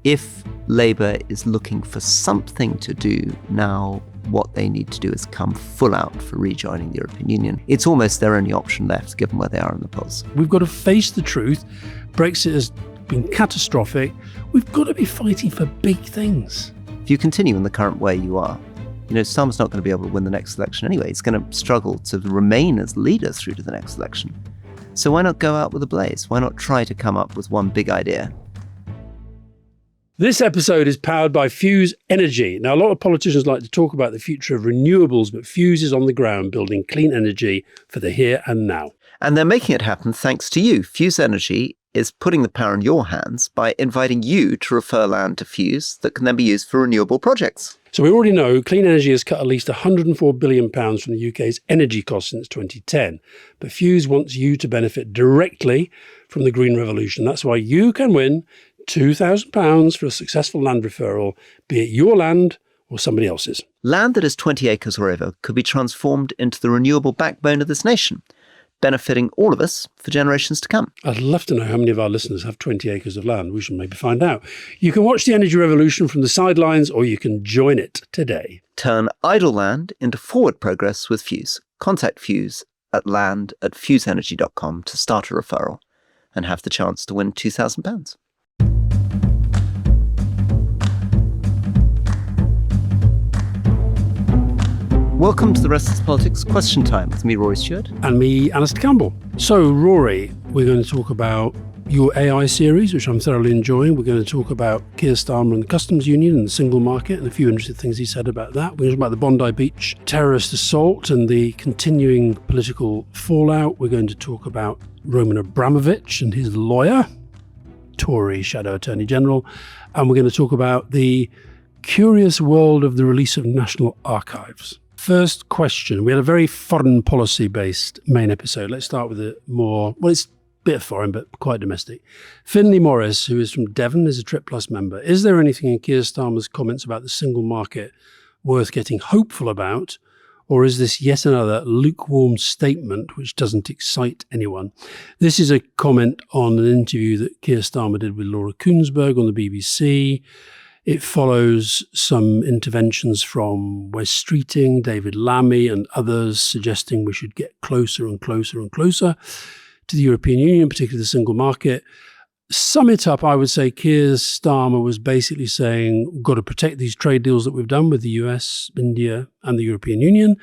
if Labour is looking for something to do now, what they need to do is come full out for rejoining the European Union. It's almost their only option left, given where they are in the polls. We've got to face the truth. Brexit has been catastrophic. We've got to be fighting for big things. If you continue in the current way you are, Starmer's not going to be able to win the next election anyway. He's going to struggle to remain as leader through to the next election. So why not go out with a blaze? Why not try to come up with one big idea? This episode is powered by Fuse Energy. Now, a lot of politicians like to talk about the future of renewables, but Fuse is on the ground building clean energy for the here and now. And they're making it happen thanks to you. Fuse Energy is putting the power in your hands by inviting you to refer land to Fuse that can then be used for renewable projects. So we already know clean energy has cut at least £104 billion from the UK's energy costs since 2010. But Fuse wants you to benefit directly from the green revolution. That's why you can win £2,000 for a successful land referral, be it your land or somebody else's. Land that is 20 acres or over could be transformed into the renewable backbone of this nation, benefiting all of us for generations to come. I'd love to know how many of our listeners have 20 acres of land. We should maybe find out. You can watch the energy revolution from the sidelines, or you can join it today. Turn idle land into forward progress with Fuse. Contact Fuse at land@fuseenergy.com to start a referral and have the chance to win £2,000. Welcome to the Restless Politics Question Time with me, Rory Stewart. And me, Alistair Campbell. So, Rory, we're going to talk about your AI series, which I'm thoroughly enjoying. We're going to talk about Keir Starmer and the Customs Union and the single market and a few interesting things he said about that. We're going to talk about the Bondi Beach terrorist assault and the continuing political fallout. We're going to talk about Roman Abramovich and his lawyer, Tory Shadow Attorney General. And we're going to talk about the curious world of the release of National Archives. First question. We had a very foreign policy-based main episode. Let's start with a more, well, it's a bit foreign, but quite domestic. Finlay Morris, who is from Devon, is a Trip Plus member. Is there anything in Keir Starmer's comments about the single market worth getting hopeful about? Or is this yet another lukewarm statement which doesn't excite anyone? This is a comment on an interview that Keir Starmer did with Laura Kuenssberg on the BBC. It follows some interventions from Wes Streeting, David Lammy and others suggesting we should get closer and closer and closer to the European Union, particularly the single market. Sum it up, I would say Keir Starmer was basically saying we've got to protect these trade deals that we've done with the US, India and the European Union,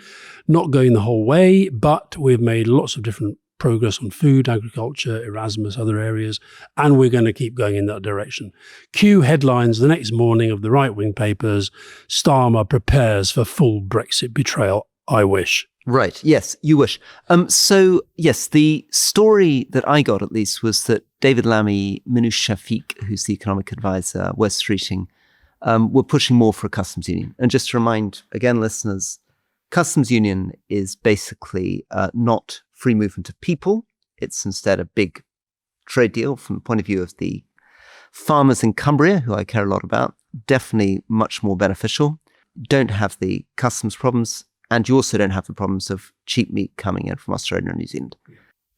not going the whole way, but we've made lots of different progress on food, agriculture, Erasmus, other areas, and we're going to keep going in that direction. Cue headlines the next morning of the right-wing papers, Starmer prepares for full Brexit betrayal. I wish. Right. Yes, you wish. So, yes, the story that I got at least was that David Lammy, Minouche Shafik, who's the economic advisor, Wes Streeting, were pushing more for a customs union. And just to remind, again, listeners, customs union is basically not free movement of people. It's instead a big trade deal from the point of view of the farmers in Cumbria, who I care a lot about. Definitely much more beneficial. Don't have the customs problems, and you also don't have the problems of cheap meat coming in from Australia and New Zealand.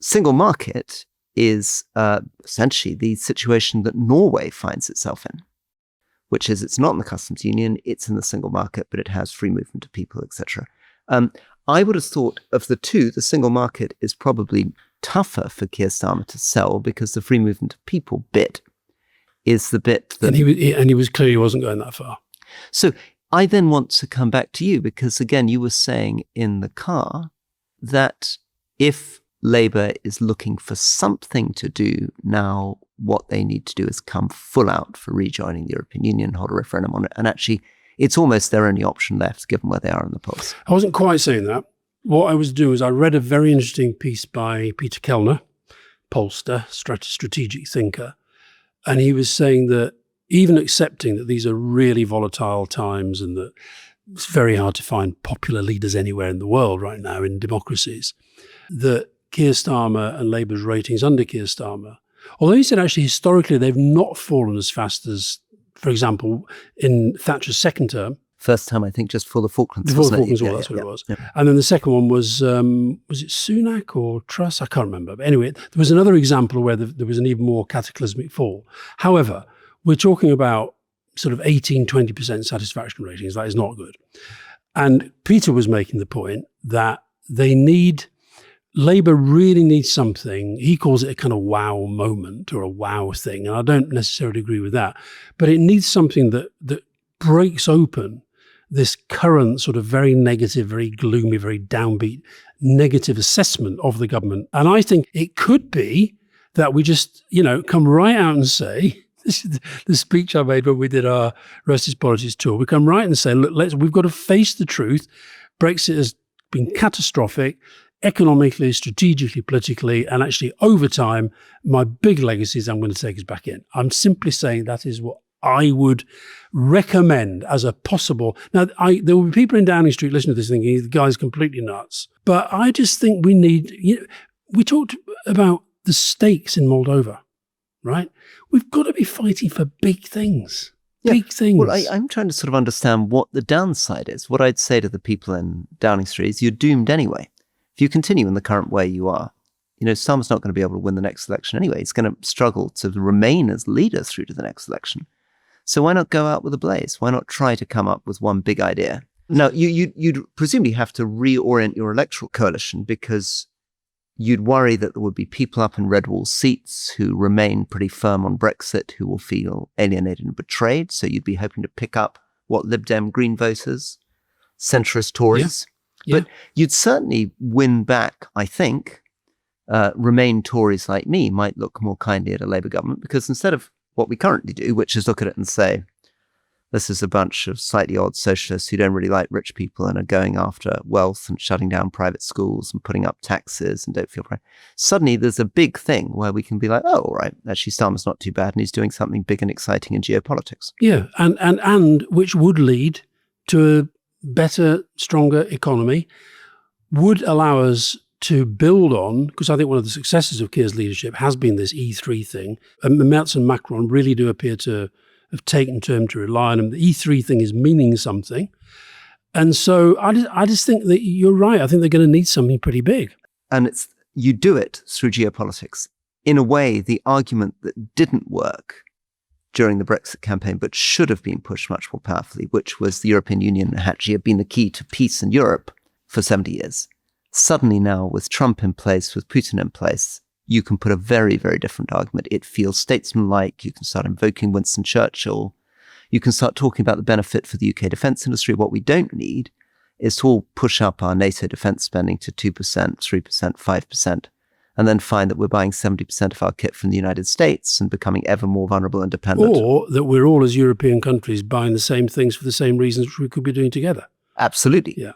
Single market is essentially the situation that Norway finds itself in, which is it's not in the customs union, it's in the single market, but it has free movement of people, etc. I would have thought of the two, the single market is probably tougher for Keir Starmer to sell because the free movement of people bit is the bit that... And he was clearly wasn't going that far. So I then want to come back to you because, again, you were saying in the car that if Labour is looking for something to do now, what they need to do is come full out for rejoining the European Union, hold a referendum on it, and actually it's almost their only option left, given where they are in the polls. I wasn't quite saying that. What I was doing is I read a very interesting piece by Peter Kellner, pollster, strategic thinker, and he was saying that even accepting that these are really volatile times and that it's very hard to find popular leaders anywhere in the world right now in democracies, that Keir Starmer and Labour's ratings under Keir Starmer, although he said actually historically they've not fallen as fast as, for example, in Thatcher's second term. First time, I think, just for the Falklands. Before the Falklands War, that's what it was. Yeah. And then the second one was it Sunak or Truss? I can't remember. But anyway, there was another example where there was an even more cataclysmic fall. However, we're talking about sort of 18, 20% satisfaction ratings. That is not good. And Peter was making the point that Labour really needs something. He calls it a kind of wow moment or a wow thing. And I don't necessarily agree with that. But it needs something that breaks open this current sort of very negative, very gloomy, very downbeat, negative assessment of the government. And I think it could be that we just, come right out and say, this is the speech I made when we did our Rest is Politics tour. We come right and say, look, we've got to face the truth. Brexit has been catastrophic, economically, strategically, politically, and actually over time, my big legacy is I'm going to take us back in. I'm simply saying that is what I would recommend as a possible. Now, there will be people in Downing Street listening to this thinking the guy's completely nuts. But I just think we need, we talked about the stakes in Moldova, right? We've got to be fighting for big things. Big things. Well, I'm trying to sort of understand what the downside is. What I'd say to the people in Downing Street is you're doomed anyway. If you continue in the current way you are, Starmer's not going to be able to win the next election anyway. He's going to struggle to remain as leader through to the next election. So why not go out with a blaze? Why not try to come up with one big idea? Now, you'd presumably have to reorient your electoral coalition because you'd worry that there would be people up in red wall seats who remain pretty firm on Brexit who will feel alienated and betrayed. So you'd be hoping to pick up what Lib Dem Green voters, centrist Tories. Yeah. But you'd certainly win back, I think, Remain Tories like me might look more kindly at a Labour government because instead of what we currently do, which is look at it and say, this is a bunch of slightly odd socialists who don't really like rich people and are going after wealth and shutting down private schools and putting up taxes and don't feel right. Suddenly there's a big thing where we can be like, oh, all right, actually Starmer's not too bad and he's doing something big and exciting in geopolitics. Yeah, and which would lead to a better, stronger economy, would allow us to build on, because I think one of the successes of Keir's leadership has been this E3 thing. And Merz and Macron really do appear to have taken to him to rely on him. The E3 thing is meaning something. And so I just think that you're right. I think they're going to need something pretty big. And you do it through geopolitics. In a way, the argument that didn't work during the Brexit campaign, but should have been pushed much more powerfully, which was the European Union actually had been the key to peace in Europe for 70 years. Suddenly now, with Trump in place, with Putin in place, you can put a very, very different argument. It feels statesmanlike. You can start invoking Winston Churchill. You can start talking about the benefit for the UK defence industry. What we don't need is to all push up our NATO defence spending to 2%, 3%, 5%, and then find that we're buying 70% of our kit from the United States and becoming ever more vulnerable and dependent. Or that we're all, as European countries, buying the same things for the same reasons which we could be doing together. Absolutely. Yeah.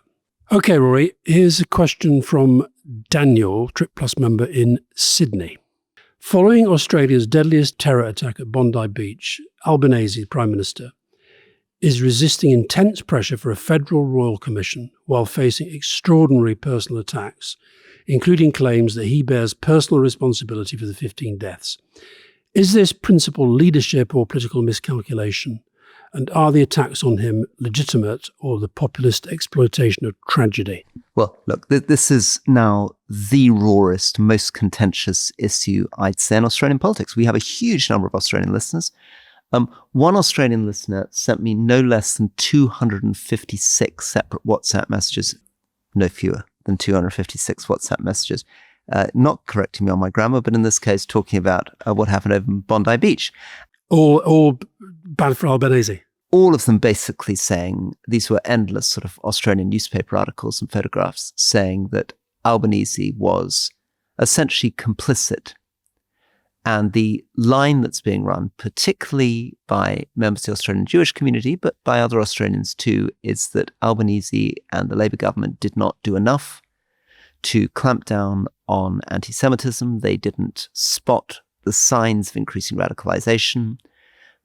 Okay, Rory, here's a question from Daniel, Trip Plus member in Sydney. Following Australia's deadliest terror attack at Bondi Beach, Albanese, Prime Minister, is resisting intense pressure for a federal royal commission while facing extraordinary personal attacks, including claims that he bears personal responsibility for the 15 deaths. Is this principal leadership or political miscalculation? And are the attacks on him legitimate or the populist exploitation of tragedy? Well, look, this is now the rawest, most contentious issue, I'd say, in Australian politics. We have a huge number of Australian listeners. One Australian listener sent me no less than 256 separate WhatsApp messages, no fewer than 256 WhatsApp messages, not correcting me on my grammar, but in this case, talking about what happened over Bondi Beach. All bad for Albanese. All of them basically saying, these were endless sort of Australian newspaper articles and photographs saying that Albanese was essentially complicit. And the line that's being run, particularly by members of the Australian Jewish community, but by other Australians too, is that Albanese and the Labour government did not do enough to clamp down on anti-Semitism. They didn't spot the signs of increasing radicalization.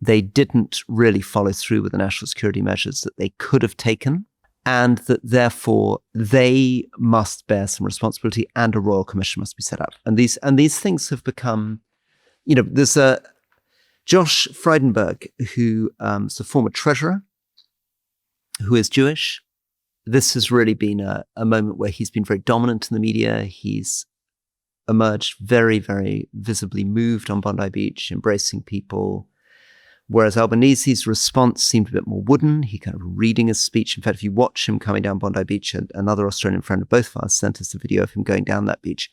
They didn't really follow through with the national security measures that they could have taken, and that therefore they must bear some responsibility and a royal commission must be set up. And these things have become, there's a Josh Frydenberg, who is a former treasurer, who is Jewish. This has really been a moment where he's been very dominant in the media. He's emerged very, very visibly moved on Bondi Beach, embracing people, Whereas Albanese's response seemed a bit more wooden. He kind of reading his speech. In fact, if you watch him coming down Bondi Beach, another Australian friend of both of us sent us a video of him going down that beach.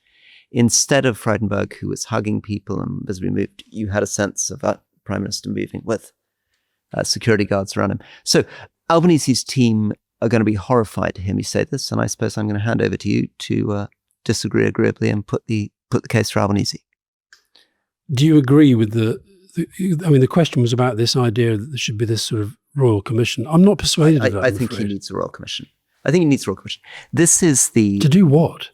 Instead of Frydenberg, who was hugging people and visibly moved, you had a sense of that Prime Minister moving with security guards around him. So Albanese's team are going to be horrified to hear me say this, and I suppose I'm going to hand over to you to disagree agreeably and put the case for Albanese. Do you agree with the question was about this idea that there should be this sort of royal commission. I'm not persuaded of that. I think he needs a royal commission. This is To do what?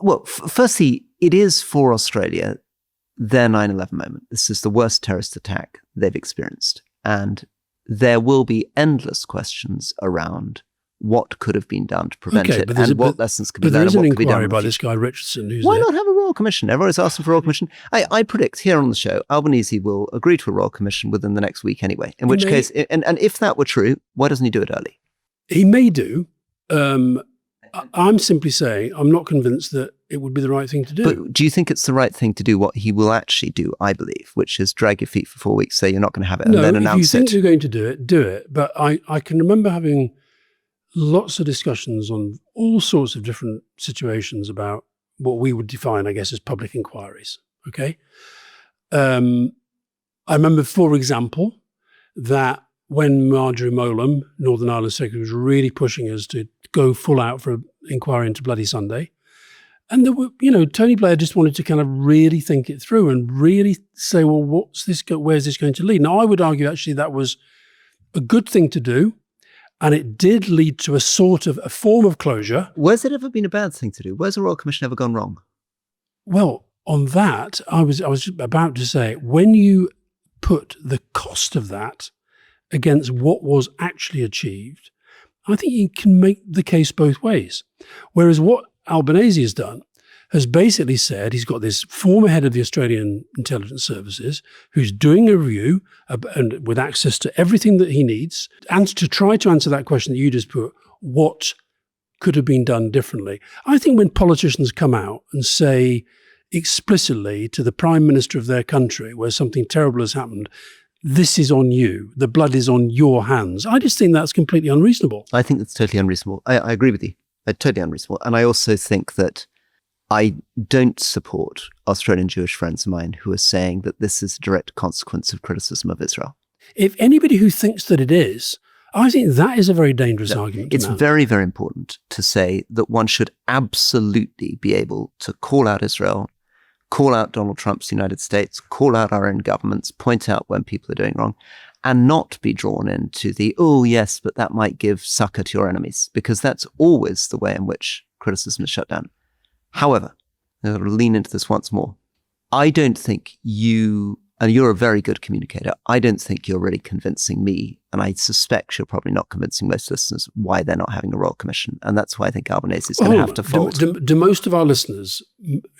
Well, firstly, it is for Australia their 9/11 moment. This is the worst terrorist attack they've experienced. And there will be endless questions around what could have been done to prevent it and what lessons could be learned. But there is an inquiry by this guy Richardson. Why not have a royal commission? Everybody's asking for a royal commission. I predict here on the show, Albanese will agree to a royal commission within the next week anyway. In which case, and if that were true, why doesn't he do it early? He may do. I'm simply saying I'm not convinced that it would be the right thing to do. But do you think it's the right thing to do what he will actually do, I believe, which is drag your feet for 4 weeks, say you're not going to have it, and then announce it? If you think you're going to do it, do it. But I can remember having lots of discussions on all sorts of different situations about what we would define, I guess, as public inquiries, okay? I remember, for example, that when Marjorie Molam, Northern Ireland Secretary, was really pushing us to go full out for an inquiry into Bloody Sunday, and there were, Tony Blair just wanted to kind of really think it through and really say, well, where's this going to lead? Now, I would argue actually that was a good thing to do, and it did lead to a form of closure. Where's it ever been a bad thing to do? Where's the Royal Commission ever gone wrong? Well, on that, I was about to say, when you put the cost of that against what was actually achieved, I think you can make the case both ways. Whereas what Albanese has done has basically said he's got this former head of the Australian intelligence services who's doing a review and with access to everything that he needs, and to try to answer that question that you just put, what could have been done differently? I think when politicians come out and say explicitly to the Prime Minister of their country where something terrible has happened, this is on you, the blood is on your hands, I just think that's completely unreasonable. I think that's totally unreasonable. I agree with you. Totally unreasonable. And I also think that I don't support Australian Jewish friends of mine who are saying that this is a direct consequence of criticism of Israel. If anybody who thinks that it is, I think that is a very dangerous argument. It's very, very important to say that one should absolutely be able to call out Israel, call out Donald Trump's United States, call out our own governments, point out when people are doing wrong, and not be drawn into the, oh, yes, but that might give succor to your enemies, because that's always the way in which criticism is shut down. However, I'm going to lean into this once more. I don't think and you're a very good communicator, I don't think you're really convincing me, and I suspect you're probably not convincing most listeners why they're not having a royal commission. And that's why I think Albanese is going to have to fold. Do most of our listeners,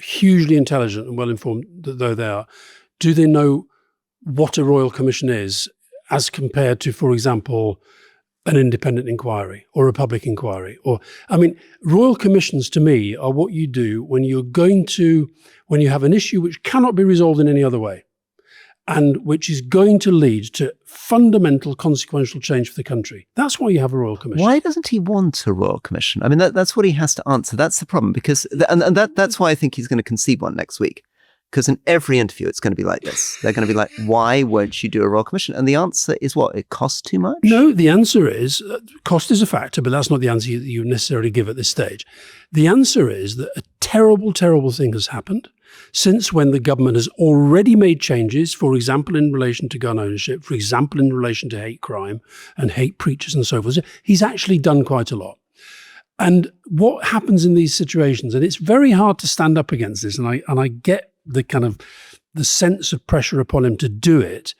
hugely intelligent and well-informed though they are, do they know what a royal commission is as compared to, for example, an independent inquiry or a public inquiry? Royal commissions to me are what you do when you have an issue which cannot be resolved in any other way, and which is going to lead to fundamental consequential change for the country. That's why you have a royal commission. Why doesn't he want a royal commission? I mean, that's what he has to answer. That's the problem, because that's why I think he's going to concede one next week. Because in every interview, it's going to be like this. They're going to be like, why won't you do a royal commission? And the answer is what? It costs too much? No, the answer is, cost is a factor, but that's not the answer you necessarily give at this stage. The answer is that a terrible, terrible thing has happened since when the government has already made changes, for example, in relation to gun ownership, for example, in relation to hate crime and hate preachers and so forth. He's actually done quite a lot. And what happens in these situations, and it's very hard to stand up against this, and I get the kind of the sense of pressure upon him to do it.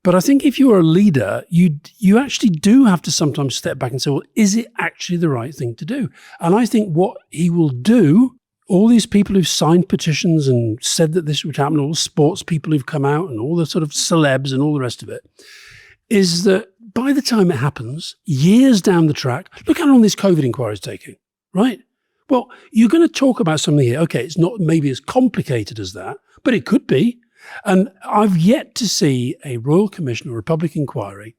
But I think if you're a leader, you actually do have to sometimes step back and say, well, is it actually the right thing to do? And I think what he will do, all these people who've signed petitions and said that this would happen, all the sports people who've come out and all the sort of celebs and all the rest of it, is that by the time it happens, years down the track, look how long this COVID inquiry is taking, right? Well, you're going to talk about something here. Okay, it's not maybe as complicated as that, but it could be. And I've yet to see a Royal Commission or a public inquiry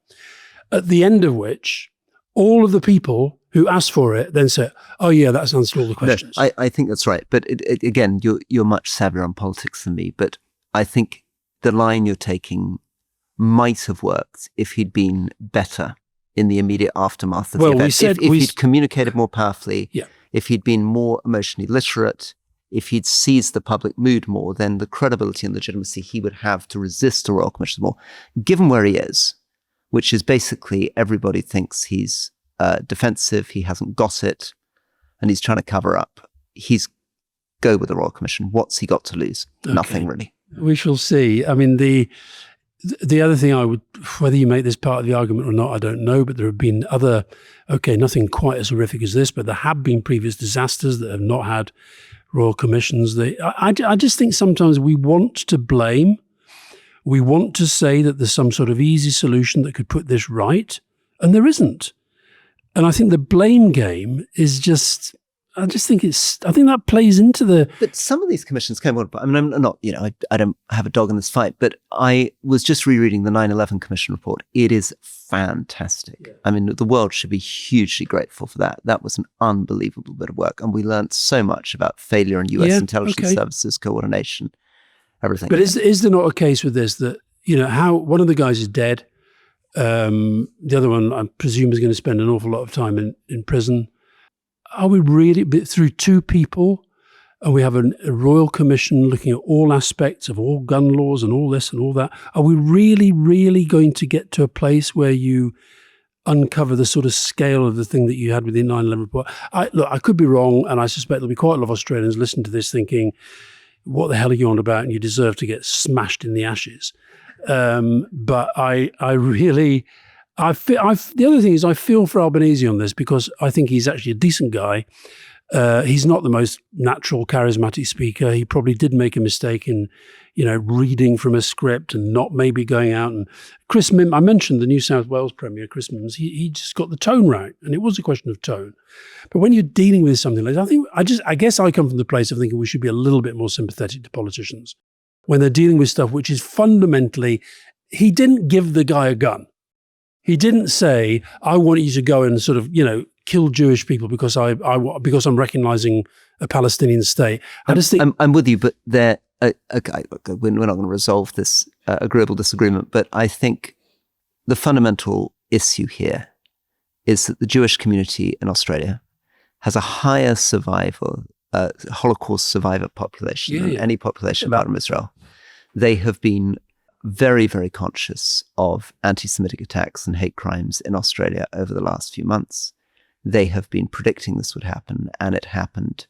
at the end of which all of the people who asked for it then say, oh yeah, that's answered all the questions. No, I think that's right. But again, you're much savvier on politics than me, but I think the line you're taking might have worked if he'd been better in the immediate aftermath of the event. If he'd communicated more powerfully, if he'd been more emotionally literate, if he'd seized the public mood more, then the credibility and legitimacy he would have to resist the Royal Commission more. Given where he is, which is basically everybody thinks he's defensive, he hasn't got it, and he's trying to cover up, he's go with the Royal Commission. What's he got to lose? Okay. Nothing really. We shall see. I mean, the other thing I would, whether you make this part of the argument or not, I don't know, but there have been other, nothing quite as horrific as this, but there have been previous disasters that have not had Royal Commissions. I just think sometimes we want to blame. We want to say that there's some sort of easy solution that could put this right, and there isn't. And I think the blame game is just, I think that plays into the... But some of these commissions came on, I mean, I'm not, I don't have a dog in this fight, but I was just rereading the 9/11 Commission report. It is fantastic. Yeah. I mean, the world should be hugely grateful for that. That was an unbelievable bit of work. And we learned so much about failure in US intelligence services, coordination, everything. But is there not a case with this that, how one of the guys is dead, the other one, I presume, is going to spend an awful lot of time in prison. Are we really, through two people, and we have a Royal Commission looking at all aspects of all gun laws and all this and all that, are we really, really going to get to a place where you uncover the sort of scale of the thing that you had with the 9/11 report? I could be wrong, and I suspect there'll be quite a lot of Australians listening to this thinking, what the hell are you on about? And you deserve to get smashed in the ashes. But the other thing is I feel for Albanese on this because I think he's actually a decent guy. He's not the most natural, charismatic speaker. He probably did make a mistake in, reading from a script and not maybe going out. And Chris Mims, I mentioned the New South Wales Premier, Chris Mims, he just got the tone right. And it was a question of tone. But when you're dealing with something like that, I guess I come from the place of thinking we should be a little bit more sympathetic to politicians when they're dealing with stuff which is fundamentally, he didn't give the guy a gun. He didn't say, I want you to go and sort of, kill Jewish people because I'm recognizing a Palestinian state. I just think I'm with you, but we're not going to resolve this agreeable disagreement. But I think the fundamental issue here is that the Jewish community in Australia has a higher Holocaust survivor population than any population apart from Israel. They have been very, very conscious of anti-Semitic attacks and hate crimes in Australia over the last few months. They have been predicting this would happen, and it happened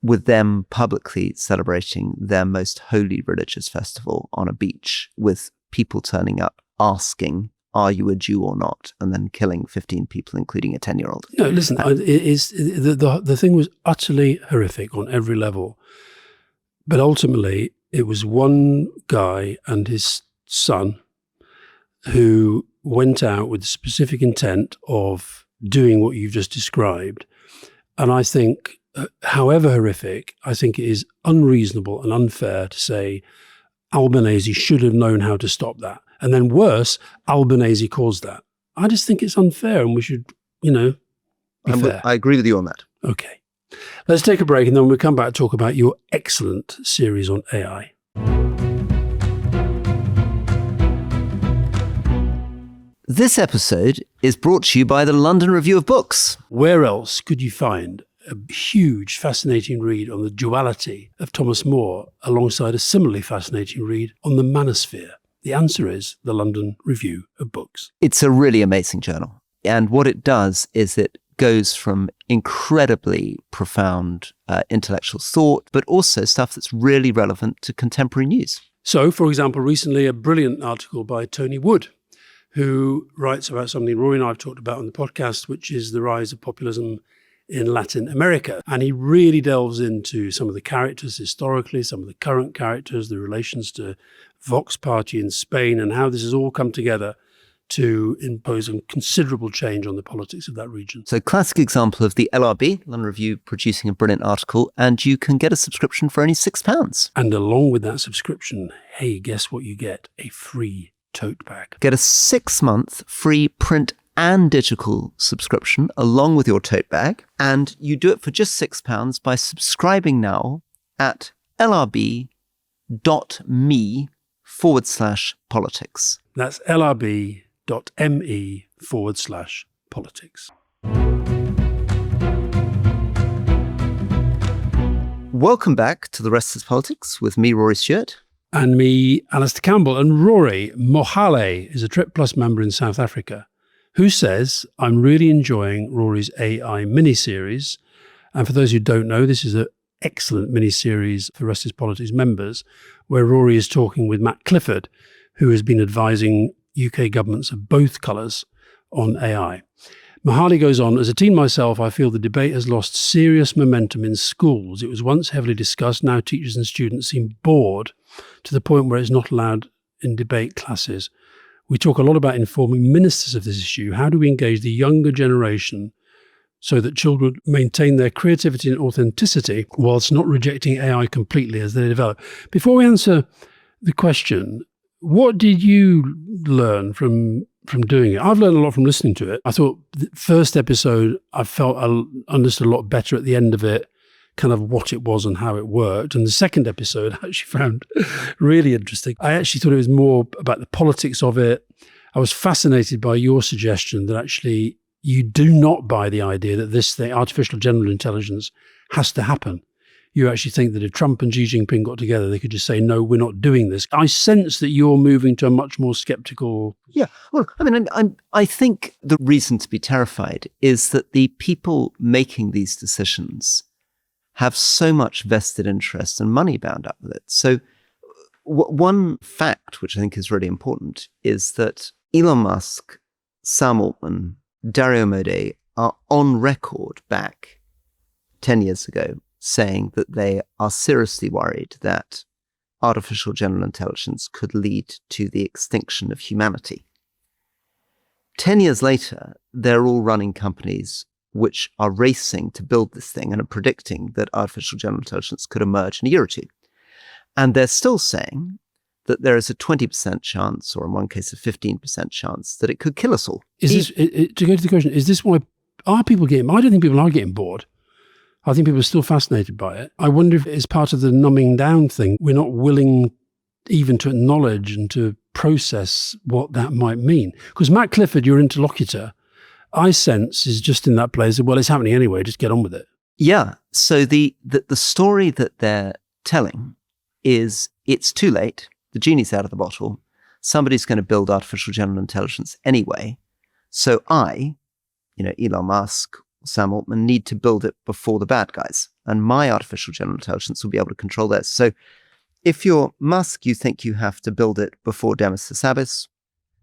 with them publicly celebrating their most holy religious festival on a beach with people turning up asking, are you a Jew or not? And then killing 15 people, including a 10-year-old. No, listen, the thing was utterly horrific on every level. But ultimately, it was one guy and his son who went out with the specific intent of doing what you've just described. And I think, however horrific, I think it is unreasonable and unfair to say Albanese should have known how to stop that. And then worse, Albanese caused that. I just think it's unfair and we should, be fair. I agree with you on that. Okay. Let's take a break and then we'll come back and talk about your excellent series on AI. This episode is brought to you by the London Review of Books. Where else could you find a huge, fascinating read on the duality of Thomas More alongside a similarly fascinating read on the manosphere? The answer is the London Review of Books. It's a really amazing journal. And what it does is it goes from incredibly profound intellectual thought, but also stuff that's really relevant to contemporary news. So, for example, recently a brilliant article by Tony Wood, who writes about something Rory and I have talked about on the podcast, which is the rise of populism in Latin America. And he really delves into some of the characters historically, some of the current characters, the relations to Vox Party in Spain, and how this has all come together to impose a considerable change on the politics of that region. So classic example of the LRB, London Review, producing a brilliant article, and you can get a subscription for only £6. And along with that subscription, hey, guess what you get? A free tote bag. Get a 6-month free print and digital subscription along with your tote bag. And you do it for just £6 by subscribing now at lrb.me/politics. That's lrb.me/politics. Welcome back to The Rest is Politics with me, Rory Stewart. And me, Alistair Campbell. And Rory, Mohale is a Trip Plus member in South Africa who says, I'm really enjoying Rory's AI mini-series. And for those who don't know, this is an excellent mini-series for Rest is Politics members, where Rory is talking with Matt Clifford, who has been advising UK governments of both colours on AI. Mohale goes on, as a teen myself, I feel the debate has lost serious momentum in schools. It was once heavily discussed. Now teachers and students seem bored to the point where it's not allowed in debate classes. We talk a lot about informing ministers of this issue. How do we engage the younger generation so that children maintain their creativity and authenticity whilst not rejecting AI completely as they develop? Before we answer the question, what did you learn from doing it? I've learned a lot from listening to it. I thought the first episode, I felt I understood a lot better at the end of it, kind of what it was and how it worked. And the second episode I actually found really interesting. I actually thought it was more about the politics of it. I was fascinated by your suggestion that actually you do not buy the idea that this thing, artificial general intelligence, has to happen. You actually think that if Trump and Xi Jinping got together, they could just say, no, we're not doing this. I sense that you're moving to a much more skeptical... Yeah, well, I mean, I think the reason to be terrified is that the people making these decisions have so much vested interest and money bound up with it. So one fact, which I think is really important, is that Elon Musk, Sam Altman, Dario Mode are on record back 10 years ago saying that they are seriously worried that artificial general intelligence could lead to the extinction of humanity. 10 years later, they're all running companies which are racing to build this thing and are predicting that artificial general intelligence could emerge in a year or two. And they're still saying that there is a 20% chance, or in one case a 15% chance, that it could kill us all. Is this, to go to the question, is this why, are people getting, I don't think people are getting bored. I think people are still fascinated by it. I wonder if it's part of the numbing down thing. We're not willing even to acknowledge and to process what that might mean. Because Matt Clifford, your interlocutor, I sense is just in that place of, well, it's happening anyway, just get on with it. Yeah. So the story that they're telling is it's too late. The genie's out of the bottle. Somebody's going to build artificial general intelligence anyway. So Elon Musk, Sam Altman, need to build it before the bad guys. And my artificial general intelligence will be able to control this. So if you're Musk, you think you have to build it before Demis Hassabis.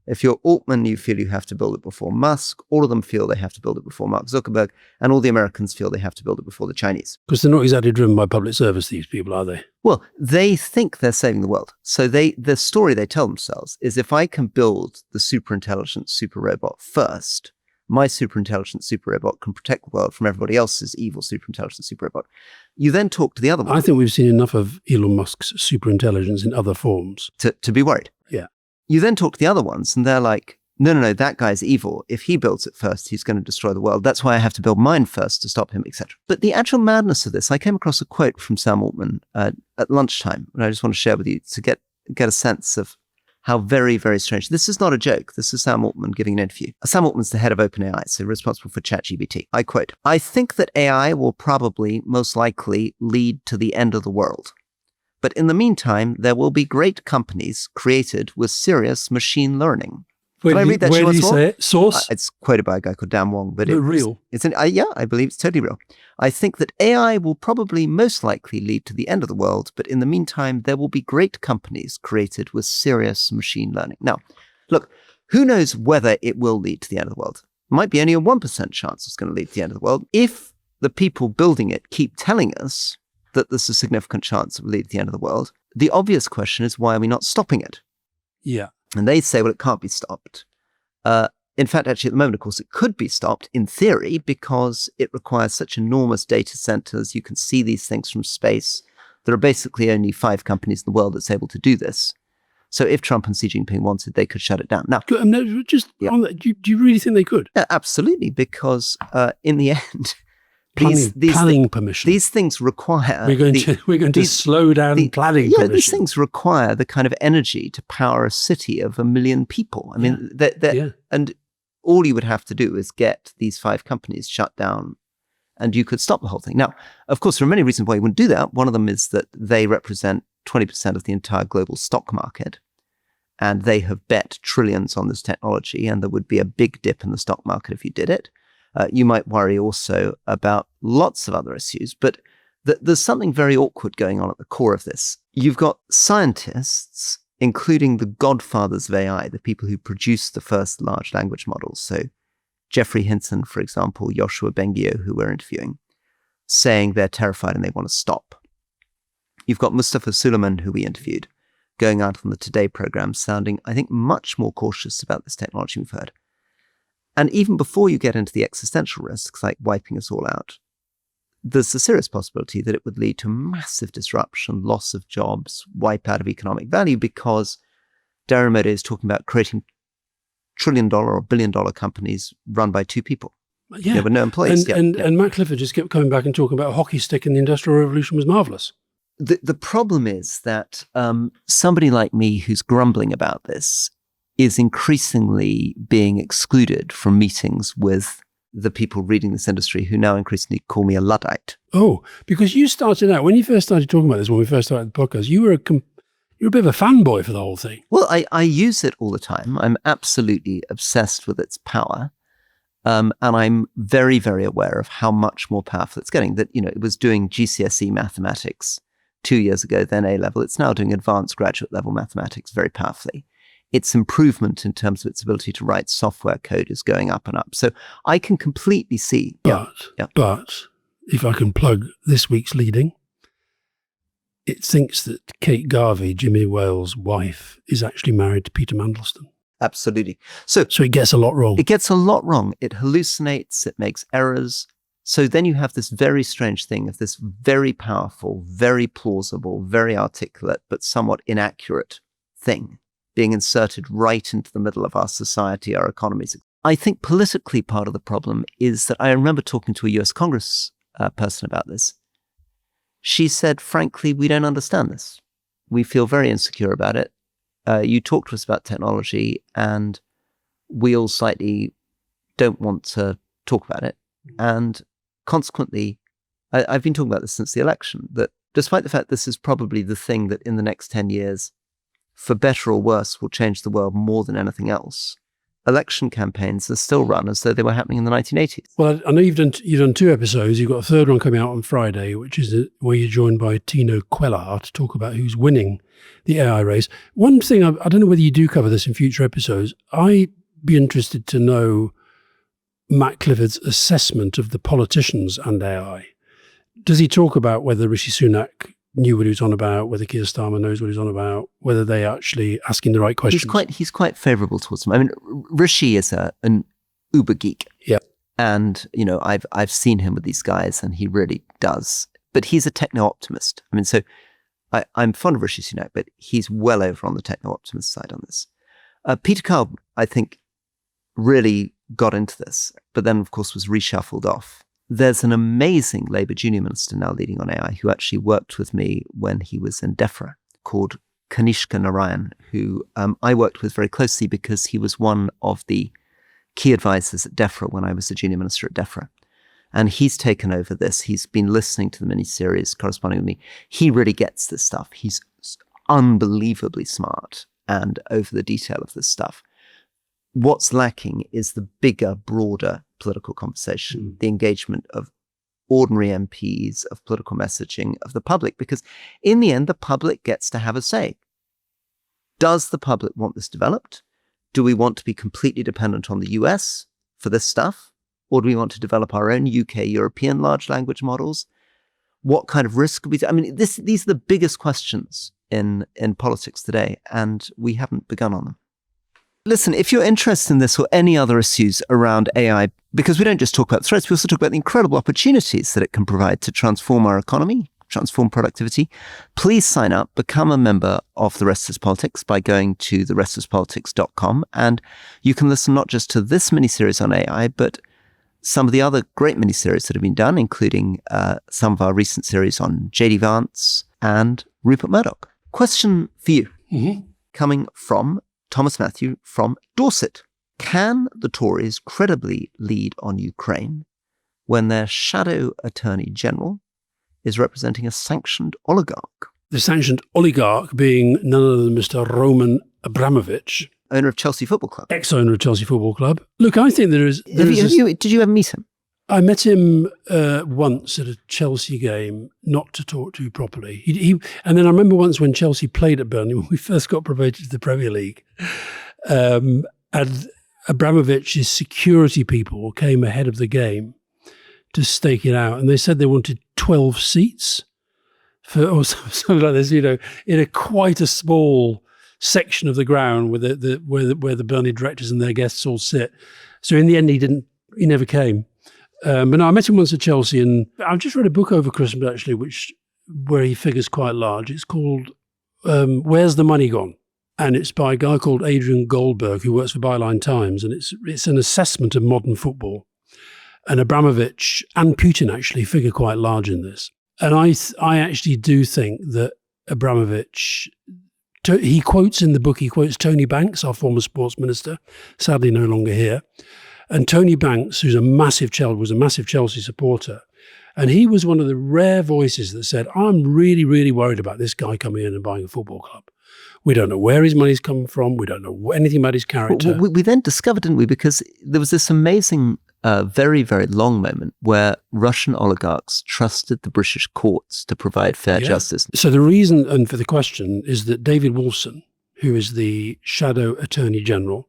If you're Altman, you feel you have to build it before Musk. All of them feel they have to build it before Mark Zuckerberg. And all the Americans feel they have to build it before the Chinese. Because they're not exactly driven by public service, these people, are they? Well, they think they're saving the world. So the story they tell themselves is, if I can build the super intelligent super robot first, my super intelligent super robot can protect the world from everybody else's evil super intelligent super robot. You then talk to the other one. I think we've seen enough of Elon Musk's super intelligence in other forms to be worried. Yeah. You then talk to the other ones and they're like, no, that guy's evil. If he builds it first, he's going to destroy the world. That's why I have to build mine first to stop him, etc. But the actual madness of this, I came across a quote from Sam Altman at lunchtime, and I just want to share with you to get a sense of how very, very strange. This is not a joke. This is Sam Altman giving an interview. Sam Altman's the head of OpenAI, so responsible for ChatGPT. I quote, "I think that AI will probably, most likely, lead to the end of the world. But in the meantime, there will be great companies created with serious machine learning." Can I read that? Where did he say it? Source? It's quoted by a guy called Dan Wong, but it's real. I believe it's totally real. "I think that AI will probably most likely lead to the end of the world, but in the meantime, there will be great companies created with serious machine learning." Now, look, who knows whether it will lead to the end of the world? Might be only a 1% chance it's going to lead to the end of the world. If the people building it keep telling us that there's a significant chance it will lead to the end of the world, the obvious question is, why are we not stopping it? Yeah. And they say, well, it can't be stopped. In fact, actually, at the moment, of course, it could be stopped in theory because it requires such enormous data centers. You can see these things from space. There are basically only 5 companies in the world that's able to do this. So if Trump and Xi Jinping wanted, they could shut it down. Now, on that, do you really think they could? Yeah, absolutely, because in the end, planning permission. These things require. We're going to slow down planning permission. These things require the kind of energy to power a city of 1 million people. I mean, and all you would have to do is get these 5 companies shut down, and you could stop the whole thing. Now, of course, there are many reasons why you wouldn't do that. One of them is that they represent 20% of the entire global stock market, and they have bet trillions on this technology, and there would be a big dip in the stock market if you did it. You might worry also about lots of other issues, but there's something very awkward going on at the core of this. You've got scientists, including the godfathers of AI, the people who produced the first large language models. So Jeffrey Hinton, for example, Yoshua Bengio, who we're interviewing, saying they're terrified and they want to stop. You've got Mustafa Suleiman, who we interviewed, going out on the Today program, sounding, I think, much more cautious about this technology we've heard. And even before you get into the existential risks, like wiping us all out, there's a serious possibility that it would lead to massive disruption, loss of jobs, wipe out of economic value, because Darren Moday is talking about creating $1 trillion or $1 billion companies run by 2 people. Yeah, with no employees. And Matt Clifford just kept coming back and talking about a hockey stick in the Industrial Revolution was marvellous. The problem is that somebody like me who's grumbling about this is increasingly being excluded from meetings with the people reading this industry, who now increasingly call me a Luddite. Oh, because you started out, when you first started talking about this, when we first started the podcast, you were a bit of a fanboy for the whole thing. Well, I use it all the time. I'm absolutely obsessed with its power. And I'm very, very aware of how much more powerful it's getting. That, it was doing GCSE mathematics 2 years ago, then A-level. It's now doing advanced graduate level mathematics very powerfully. Its improvement in terms of its ability to write software code is going up and up. So I can completely see. But if I can plug this week's leading, it thinks that Kate Garvey, Jimmy Wales' wife, is actually married to Peter Mandelstam. Absolutely. So it gets a lot wrong. It gets a lot wrong. It hallucinates. It makes errors. So then you have this very strange thing of this very powerful, very plausible, very articulate, but somewhat inaccurate thing being inserted right into the middle of our society, our economies. I think politically part of the problem is that I remember talking to a US Congress person about this. She said, frankly, we don't understand this. We feel very insecure about it. You talk to us about technology and we all slightly don't want to talk about it. And consequently, I've been talking about this since the election, that despite the fact this is probably the thing that in the next 10 years, for better or worse, will change the world more than anything else, election campaigns are still run as though they were happening in the 1980s. Well, I know you've done 2 episodes. You've got a third one coming out on Friday, which is where you're joined by Tino Quellar to talk about who's winning the AI race. One thing, I don't know whether you do cover this in future episodes, I'd be interested to know Matt Clifford's assessment of the politicians and AI. Does he talk about whether Rishi Sunak knew what he was on about, whether Keir Starmer knows what he's on about, whether they are actually asking the right questions? He's quite favourable towards them. I mean, Rishi is an uber geek. Yeah. And, I've seen him with these guys and he really does. But he's a techno-optimist. I mean, so I'm fond of Rishi Sunak, but he's well over on the techno-optimist side on this. Peter Callum, I think, really got into this, but then, of course, was reshuffled off. There's an amazing Labour junior minister now leading on AI who actually worked with me when he was in DEFRA, called Kanishka Narayan, who I worked with very closely because he was one of the key advisors at DEFRA when I was a junior minister at DEFRA. And he's taken over this. He's been listening to the mini-series, corresponding with me. He really gets this stuff. He's unbelievably smart and over the detail of this stuff. What's lacking is the bigger, broader political conversation, the engagement of ordinary MPs, of political messaging, of the public, because in the end, the public gets to have a say. Does the public want this developed? Do we want to be completely dependent on the US for this stuff? Or do we want to develop our own UK, European large language models? What kind of risk could we take? I mean, these are the biggest questions in politics today, and we haven't begun on them. Listen, if you're interested in this or any other issues around AI, because we don't just talk about threats, we also talk about the incredible opportunities that it can provide to transform our economy, transform productivity, please sign up, become a member of The Rest is Politics by going to therestispolitics.com. And you can listen not just to this miniseries on AI, but some of the other great miniseries that have been done, including some of our recent series on J.D. Vance and Rupert Murdoch. Question for you, coming from Thomas Matthew from Dorset. Can the Tories credibly lead on Ukraine when their shadow Attorney General is representing a sanctioned oligarch? The sanctioned oligarch being none other than Mr. Roman Abramovich, owner of Chelsea Football Club. Ex-owner of Chelsea Football Club. Look, I think did you ever meet him? I met him once at a Chelsea game, not to talk to properly. And then I remember once when Chelsea played at Burnley, when we first got promoted to the Premier League, and Abramovich's security people came ahead of the to stake it out. And they said they wanted 12 seats or something like this, in quite a small section of the ground where the Burnley directors and their guests all sit. So in the end, he never came. But no, I met him once at Chelsea, and I've just read a book over Christmas actually, where he figures quite large. It's called "Where's the Money Gone?" and it's by a guy called Adrian Goldberg who works for Byline Times, and it's an assessment of modern football. And Abramovich and Putin actually figure quite large in this. And I actually do think that Abramovich. He quotes in the book. He quotes Tony Banks, our former sports minister, sadly no longer here. And Tony Banks, who's was a massive Chelsea supporter, and he was one of the rare voices that said, "I'm really, really worried about this guy coming in and buying a football club. We don't know where his money's coming from. We don't know anything about his character." We then discovered, didn't we? Because there was this amazing, very, very long moment where Russian oligarchs trusted the British courts to provide fair justice. So the reason, and for the question, is that David Wolfson, who is the shadow Attorney General,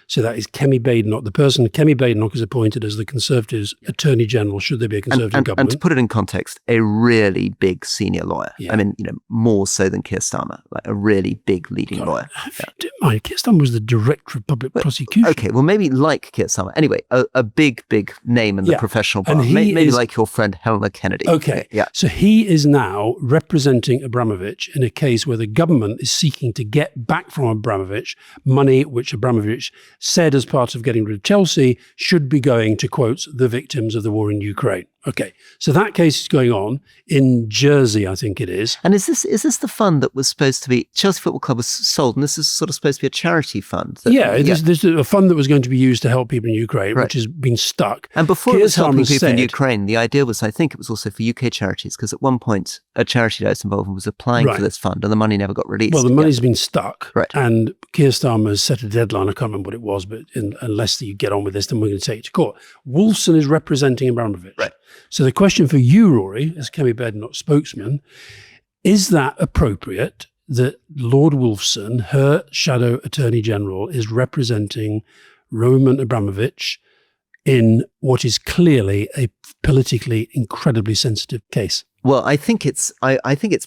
so that is Kemi Badenoch. The person Kemi Badenoch is appointed as the Conservatives' Attorney General, should there be a Conservative government. And to put it in context, a really big senior lawyer. Yeah. I mean, more so than Keir Starmer, like a really big leading lawyer. Don't mind, Keir Starmer was the Director of Public Prosecution. Okay, well, maybe like Keir Starmer. Anyway, a big name in the professional bar. Maybe like your friend Helena Kennedy. Okay, yeah. So he is now representing Abramovich in a case where the government is seeking to get back from Abramovich money which Abramovich said as part of getting rid of Chelsea should be going to, quote, the victims of the war in Ukraine. Okay, so that case is going on in Jersey, I think it is. And is this the fund that was supposed to be, Chelsea Football Club was sold, and this is sort of supposed to be a charity fund? There's a fund that was going to be used to help people in Ukraine, which has been stuck. And before it was helping people in Ukraine, the idea was, I think it was also for UK charities, because at one point a charity that I was involved in was applying for this fund, and the money never got released. Well, the money's been stuck. Right. And Keir Starmer has set a deadline, I can't remember what it was, but unless you get on with this, then we're going to take it to court. Wolfson is representing Abramovich. Right. So the question for you, Rory, as Kemi Badenoch spokesman, is that appropriate that Lord Wolfson, her shadow Attorney General, is representing Roman Abramovich in what is clearly a politically incredibly sensitive case? Well, I think it's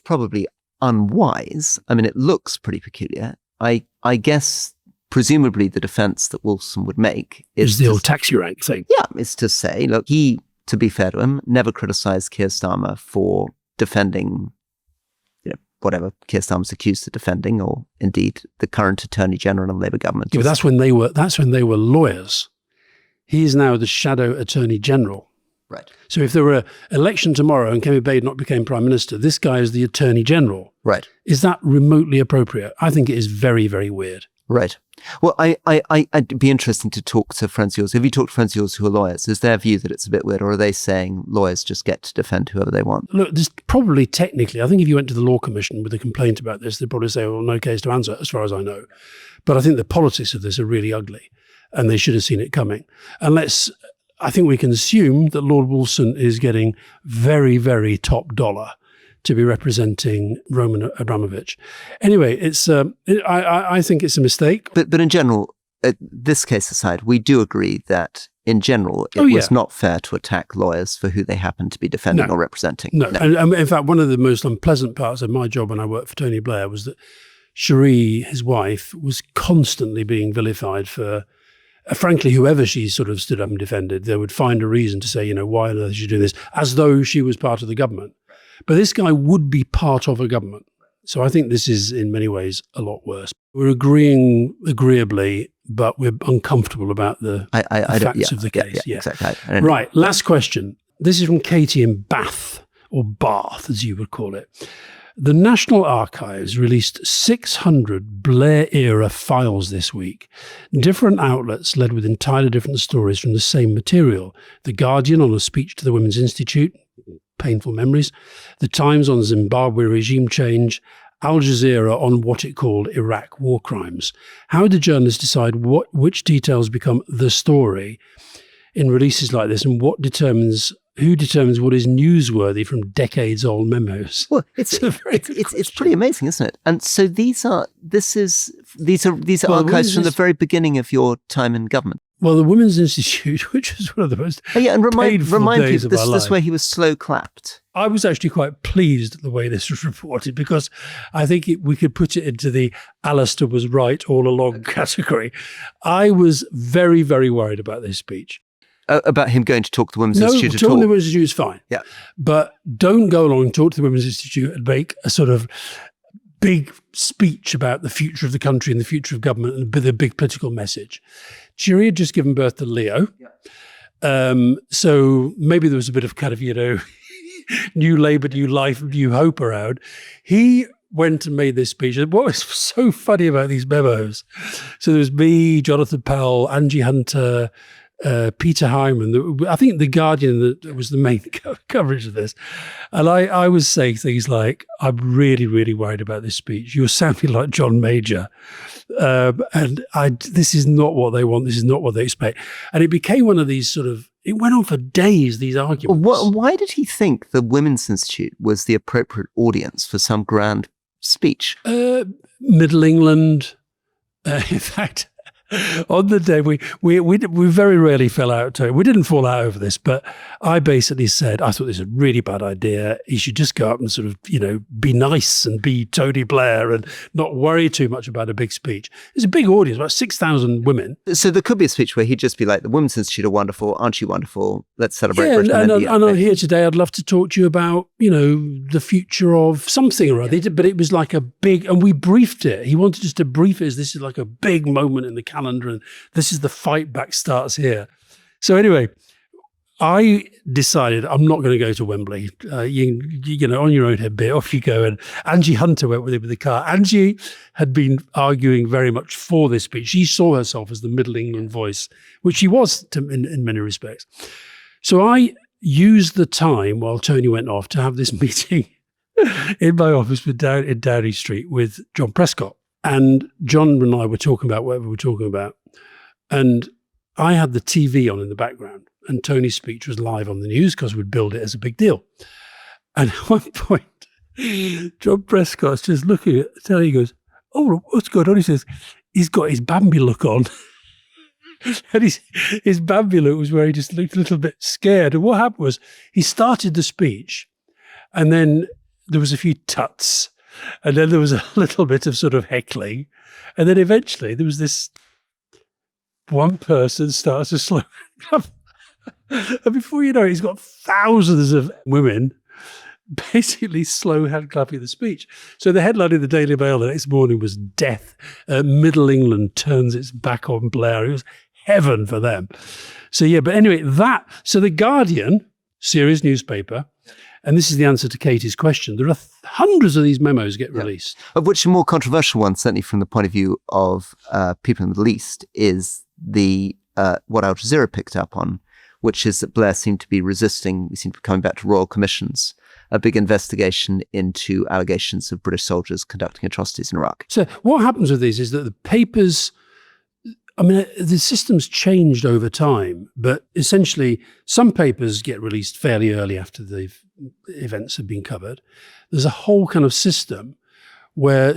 probably unwise. I mean, it looks pretty peculiar. I guess presumably the defense that Wolfson would make is the old taxi rank thing. Yeah, is to say, look, he, to be fair to him, never criticised Keir Starmer for defending, whatever Keir Starmer's accused of defending, or indeed the current Attorney General and Labour government. Yeah, but that's when they were lawyers. He is now the shadow Attorney General. Right. So if there were an election tomorrow and Kemi Badenoch became Prime Minister, this guy is the Attorney General. Right. Is that remotely appropriate? I think it is very, very weird. Right. Well, I'd be interesting to talk to friends of yours. Have you talked to friends of yours who are lawyers? Is their view that it's a bit weird, or are they saying lawyers just get to defend whoever they want? Look, there's probably technically, I think if you went to the Law Commission with a complaint about this, they'd probably say, well, no case to answer, as far as I know. But I think the politics of this are really ugly, and they should have seen it coming. I think we can assume that Lord Wolfson is getting very, very top dollar to be representing Roman Abramovich. Anyway, I think it's a mistake. But in general, this case aside, we do agree that in general, it was not fair to attack lawyers for who they happen to be defending or representing. No. And in fact, one of the most unpleasant parts of my job when I worked for Tony Blair was that Cherie, his wife, was constantly being vilified for, frankly, whoever she sort of stood up and defended, they would find a reason to say, why on earth is she doing this, as though she was part of the government. But this guy would be part of a government. So I think this is, in many ways, a lot worse. We're agreeing agreeably, but we're uncomfortable about the facts of the case. Yeah, exactly. Right, last question. This is from Katie in Bath, or Bath, as you would call it. The National Archives released 600 Blair-era files this week. Different outlets led with entirely different stories from the same material. The Guardian on a speech to the Women's Institute, painful memories. The Times on Zimbabwe regime change. Al Jazeera on what it called Iraq war crimes. How do journalists decide which details become the story in releases like this, and who determines what is newsworthy from decades-old memos? Well, it's pretty amazing, isn't it? And so these are archives from the very beginning of your time in government. Well, the Women's Institute, which is one of the most and remind people, this is where he was slow clapped. I was actually quite pleased at the way this was reported, because I think we could put it into the Alistair was right all along category. I was very, very worried about this speech. About him going to talk to the Women's Institute at all? No, talking to the Women's Institute is fine. Yeah. But don't go along and talk to the Women's Institute and make a sort of big speech about the future of the country and the future of government and the big political message. Cherie had just given birth to Leo. Yeah. So maybe there was a bit of kind of, new Labour, new life, new hope around. He went and made this speech. And what was so funny about these memos, so there was me, Jonathan Powell, Angie Hunter, Peter Hyman. I think The Guardian that was the main coverage of this. And I was saying things like, I'm really, really worried about this speech. You're sounding like John Major. And this is not what they want. This is not what they expect. And it became one of these it went on for days, these arguments. Why did he think the Women's Institute was the appropriate audience for some grand speech? Middle England. In fact, on the day, we very rarely fell out. We didn't fall out over this, but I basically said, I thought this was a really bad idea. He should just go up and sort of, be nice and be Tony Blair and not worry too much about a big speech. It's a big audience, about 6,000 women. So there could be a speech where he'd just be like, the Women's Institute are wonderful. Aren't you wonderful? Let's celebrate Britain. And I'm here today. I'd love to talk to you about, the future of something or other. Yeah. But it was like a big, and we briefed it. He wanted us to brief it as this is like a big moment in the calendar, and this is the fight back starts here. So anyway, I decided I'm not going to go to Wembley. On your own head, beer, off you go. And Angie Hunter went with him in the car. Angie had been arguing very much for this speech. She saw herself as the Middle England voice, which she was in many respects. So I used the time while Tony went off to have this meeting in my office in Downing Street with John Prescott. And John and I were talking about whatever we were talking about. And I had the TV on in the background, and Tony's speech was live on the news because we'd billed it as a big deal. And at one point, John Prescott's just looking at Tony, he goes, "Oh, what's going on?" He says, "He's got his Bambi look on." And his Bambi look was where he just looked a little bit scared. And what happened was he started the speech, and then there was a few tuts. And then there was a little bit of sort of heckling. And then eventually there was this one person starts to slow clap. And before you know it, he's got thousands of women basically slow hand clapping the speech. So the headline in the Daily Mail the next morning was "Death. Middle England turns its back on Blair." It was heaven for them. So yeah, but anyway, so The Guardian, serious newspaper, and this is the answer to Katie's question. There are hundreds of these memos get released. Of which a more controversial one, certainly from the point of view of people in the Middle East, is the what Al Jazeera picked up on, which is that Blair seemed to be resisting, we seem to be coming back to royal commissions, a big investigation into allegations of British soldiers conducting atrocities in Iraq. So what happens with these is that the papers, the system's changed over time, but essentially some papers get released fairly early after the events have been covered. There's a whole kind of system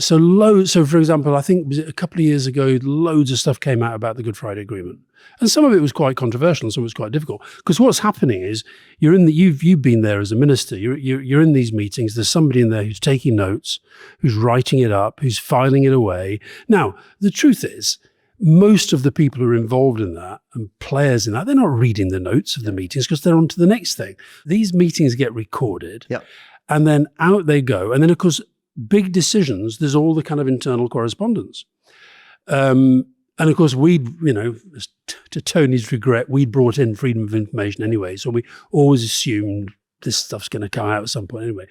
So for example, I think was it a couple of years ago, loads of stuff came out about the Good Friday Agreement, and some of it was quite controversial, and some of it was quite difficult. Because what's happening is you've been there as a minister. You're in these meetings. There's somebody in there who's taking notes, who's writing it up, who's filing it away. Now, the truth is, most of the people who are involved in that and players in that, they're not reading the notes of the meetings because they're on to the next thing. These meetings get recorded, and then out they go, and then of course, big decisions, there's all the kind of internal correspondence. And of course, to Tony's regret, we'd brought in freedom of information anyway. So we always assumed this stuff's going to come out at some point anyway.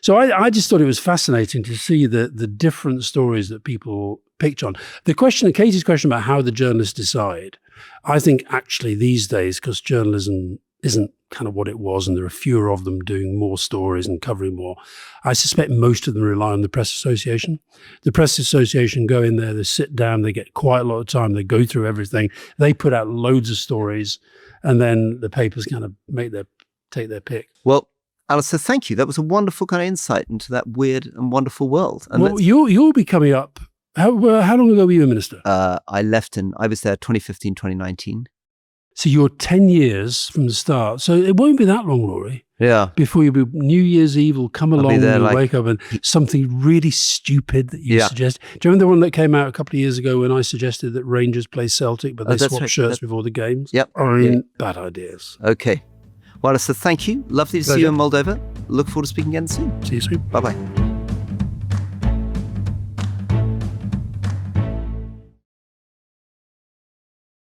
So I just thought it was fascinating to see the different stories that people picked on. Katie's question about how the journalists decide, I think actually these days, because journalism isn't kind of what it was, and there are fewer of them doing more stories and covering more, I suspect most of them rely on the Press Association. The Press Association go in there, they sit down, they get quite a lot of time, they go through everything, they put out loads of stories, and then the papers kind of take their pick. Well, Alistair, thank you. That was a wonderful kind of insight into that weird and wonderful world. And you'll be coming up. How long ago were you a minister? I was there 2015, 2019. So you're 10 years from the start. So it won't be that long, Rory. Yeah. Before New Year's Eve will come along and you wake up and something really stupid that you suggest. Do you remember the one that came out a couple of years ago when I suggested that Rangers play Celtic, but they swap shirts before the games? Yep. Bad ideas. Okay. Well, Alistair, thank you. Lovely to see you in Moldova. Look forward to speaking again soon. See you soon. Bye-bye.